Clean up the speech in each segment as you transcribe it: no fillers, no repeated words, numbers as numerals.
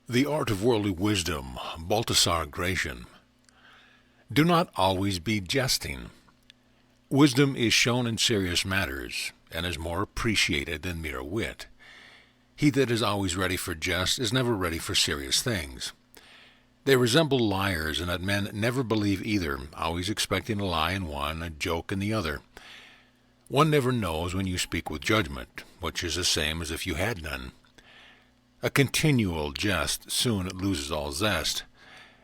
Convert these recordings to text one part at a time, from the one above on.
The Art of Worldly Wisdom, Baltasar Gracian. Do not always be jesting. Wisdom is shown in serious matters, and is more appreciated than mere wit. He that is always ready for jest is never ready for serious things. They resemble liars in that men never believe either, always expecting a lie in one, a joke in the other. One never knows when you speak with judgment, which is the same as if you had none. A continual jest soon loses all zest.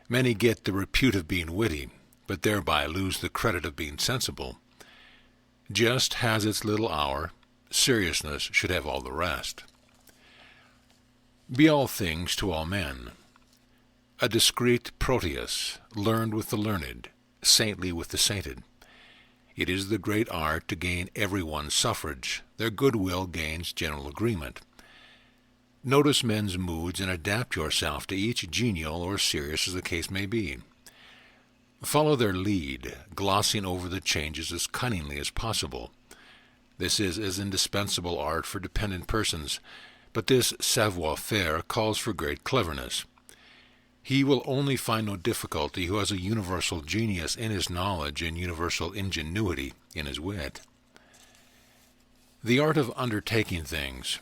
Many get the repute of being witty, but thereby lose the credit of being sensible. Jest has its little hour, seriousness should have all the rest. Be all things to all men. A discreet Proteus, learned with the learned, saintly with the sainted. It is the great art to gain everyone's suffrage. Their goodwill gains general agreement. Notice men's moods and adapt yourself to each, genial or serious as the case may be. Follow their lead, glossing over the changes as cunningly as possible. This is as indispensable art for dependent persons, but this savoir-faire calls for great cleverness. He will only find no difficulty who has a universal genius in his knowledge and universal ingenuity in his wit. The art of undertaking things.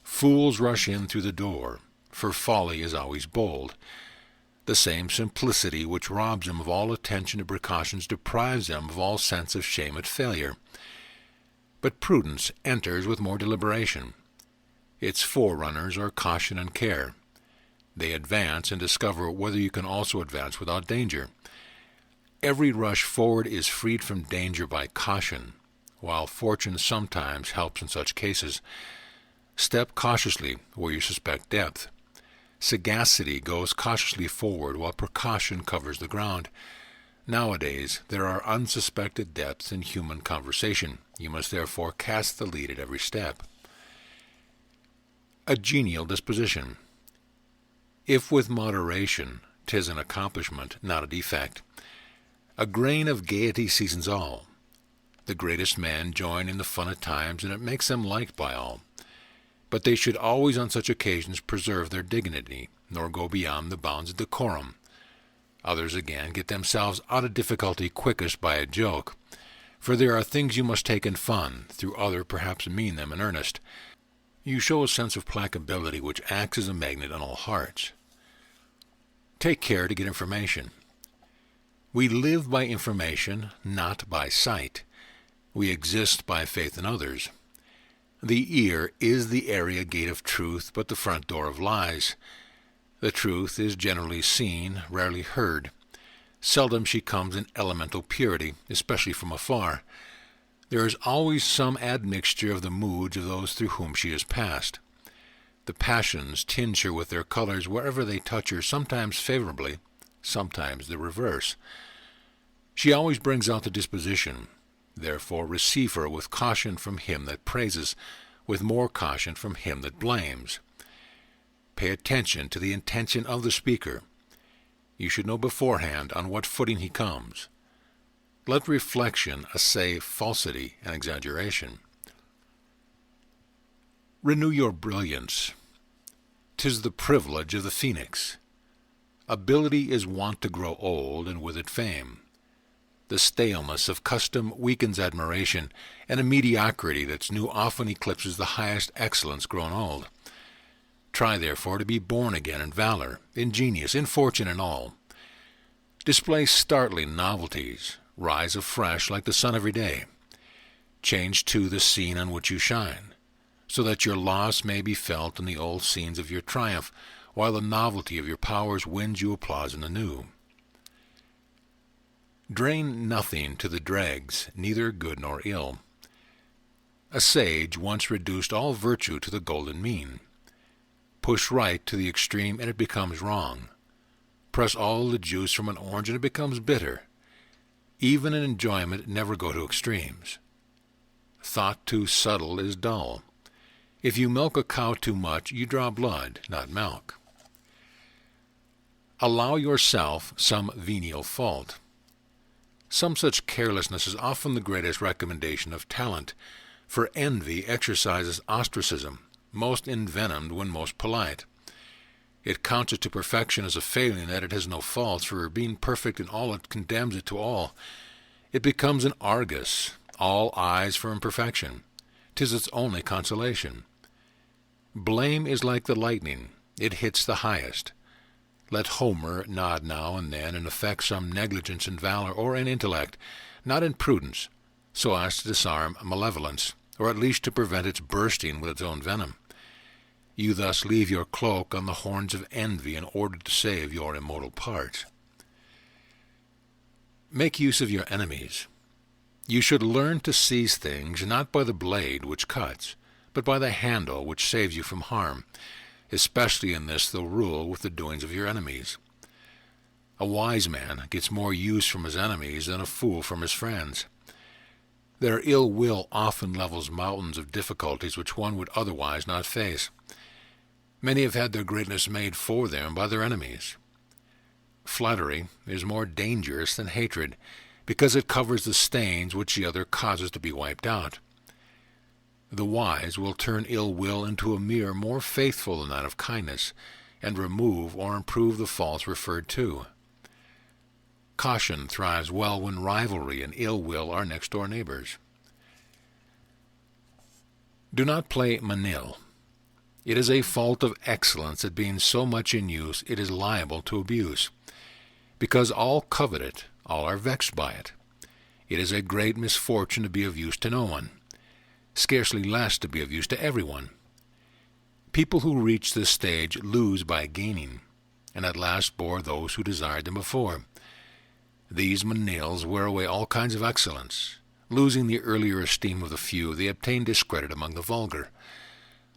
Fools rush in through the door, for folly is always bold. The same simplicity which robs them of all attention to precautions deprives them of all sense of shame at failure. But prudence enters with more deliberation. Its forerunners are caution and care. They advance and discover whether you can also advance without danger. Every rush forward is freed from danger by caution, while fortune sometimes helps in such cases. Step cautiously where you suspect depth. Sagacity goes cautiously forward while precaution covers the ground. Nowadays, there are unsuspected depths in human conversation. You must therefore cast the lead at every step. A genial disposition. If with moderation, 'tis an accomplishment, not a defect. A grain of gaiety seasons all. The greatest men join in the fun at times, and it makes them liked by all. But they should always on such occasions preserve their dignity, nor go beyond the bounds of decorum. Others again get themselves out of difficulty quickest by a joke, for there are things you must take in fun, through other perhaps mean them in earnest. You show a sense of placability which acts as a magnet on all hearts. Take care to get information. We live by information, not by sight. We exist by faith in others. The ear is the area gate of truth, but the front door of lies. The truth is generally seen, rarely heard. Seldom she comes in elemental purity, especially from afar. There is always some admixture of the moods of those through whom she has passed. The passions tinge her with their colors wherever they touch her, sometimes favorably, sometimes the reverse. She always brings out the disposition. Therefore receive her with caution from him that praises, with more caution from him that blames. Pay attention to the intention of the speaker. You should know beforehand on what footing he comes. Let reflection assay falsity and exaggeration. Renew your brilliance. 'Tis the privilege of the phoenix. Ability is wont to grow old, and with it fame. The staleness of custom weakens admiration, and a mediocrity that's new often eclipses the highest excellence grown old. Try, therefore, to be born again in valor, in genius, in fortune, and all. Display startling novelties. Rise afresh like the sun every day. Change, too, the scene on which you shine, so that your loss may be felt in the old scenes of your triumph, while the novelty of your powers wins you applause in the new. Drain nothing to the dregs, neither good nor ill. A sage once reduced all virtue to the golden mean. Push right to the extreme, and it becomes wrong. Press all the juice from an orange, and it becomes bitter. Even in enjoyment never go to extremes. Thought too subtle is dull. If you milk a cow too much, you draw blood, not milk. Allow yourself some venial fault. Some such carelessness is often the greatest recommendation of talent, for envy exercises ostracism, most envenomed when most polite. It counts it to perfection as a failing that it has no faults, for being perfect in all it condemns it to all. It becomes an Argus, all eyes for imperfection. 'Tis its only consolation. Blame is like the lightning, it hits the highest. Let Homer nod now and then and affect some negligence in valor or in intellect, not in prudence, so as to disarm malevolence, or at least to prevent its bursting with its own venom. You thus leave your cloak on the horns of envy in order to save your immortal parts. Make use of your enemies. You should learn to seize things not by the blade which cuts, but by the handle which saves you from harm, especially in this the rule with the doings of your enemies. A wise man gets more use from his enemies than a fool from his friends. Their ill will often levels mountains of difficulties which one would otherwise not face. Many have had their greatness made for them by their enemies. Flattery is more dangerous than hatred, because it covers the stains which the other causes to be wiped out. The wise will turn ill will into a mirror more faithful than that of kindness, and remove or improve the faults referred to. Caution thrives well when rivalry and ill will are next-door neighbors. Do not play manille. It is a fault of excellence that being so much in use it is liable to abuse. Because all covet it, all are vexed by it. It is a great misfortune to be of use to no one, scarcely less to be of use to everyone. People who reach this stage lose by gaining, and at last bore those who desired them before. These manilles wear away all kinds of excellence. Losing the earlier esteem of the few, they obtain discredit among the vulgar.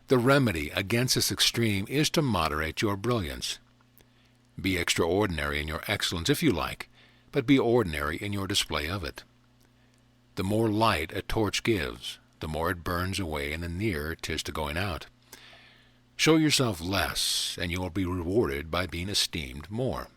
The remedy against this extreme is to moderate your brilliance. Be extraordinary in your excellence if you like, but be ordinary in your display of it. The more light a torch gives, the more it burns away and the nearer 'tis to going out. Show yourself less, and you will be rewarded by being esteemed more.